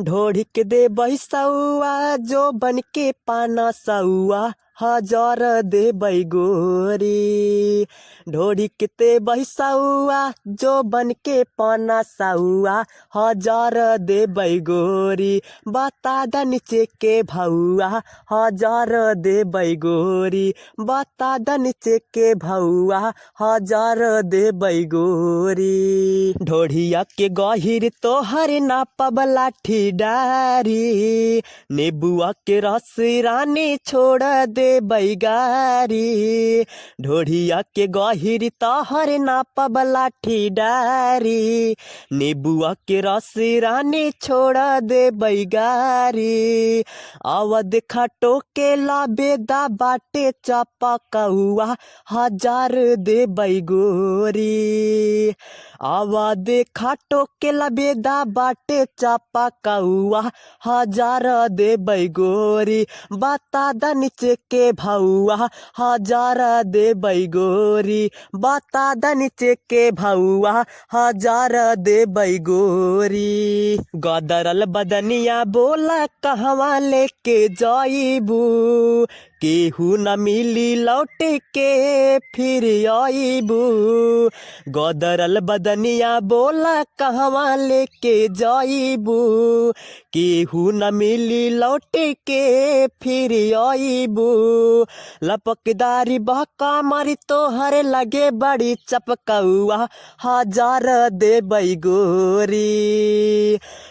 ढोढ़ी के दे सौआ जो बन के पाना सौआ हजार दे गोरी। ढोढ़ी के ते सौआ जो बन के पाना सौआ हजार दे गोरी। बता द नीचे के भौआ हजार दे गोरी। बता द नीचे के भौआ हजार दे गोरी। ढोढ़िया के गहिर तोहर नापब लाठी डारी। नेबुआ के रस रानी छोड़ दे बैगारी। ढोढ़िया के गहिर तोहर नापब लाठी डारी। नेबुआ के रस रानी छोड़ दे बैगारी। आवा देखा टोके ला बेदा बाटे चापा कौआ हजार दे गोरी। आवा देखा टोके ला बेदा बाटे चापा कौआ हजार दे गोरी। बता द नीचे के भौआ हजार दे गोरी। बता द नीचे के भौआ हजार दे गोरी। गदरल बदनिया बोला कहवा लेके जाइबू। केहू न मिली लौट के फिर आइबू। गदरल बदनिया बोला कहवा लेके जाइबू। केहू न मिली लौट के फिर आइबू। लपकदारी बहका मारी तोहर लगे बड़ी चपकौआ हजार दे गोरी।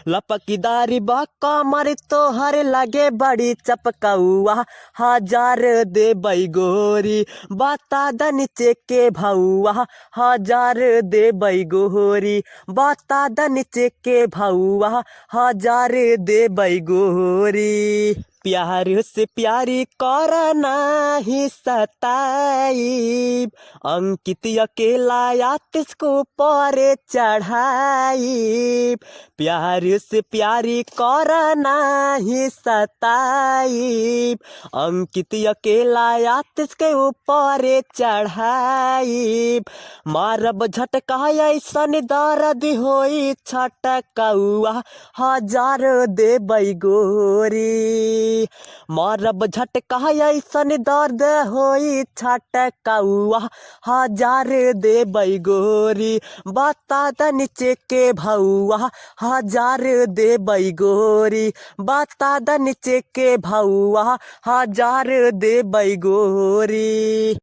लपकदारी बहका मारी तोहर लगे बड़ी चपकौआ हजार दे गोरी। बता द नीचे के भौआ हजार दे गोरी। बता द नीचे के भौआ हजार दे गोरी। प्यार से प्यारी कर नाही सताइब। अंकित अकेला आतिश को परे चढ़ाइब। प्यार से प्यारी कर नाही सताइब। अंकित अकेला आतिश के ऊपर चढ़ाइब। मारब झटका ऐसन दर्द होई छटकौआ हजार दे गोरी। मारब झटका ऐसन दर्द होई छटकौआ हजार दे गोरी। बता द नीचे के भौआ हजार दे गोरी। बता द नीचे के भौआ हजार दे गोरी।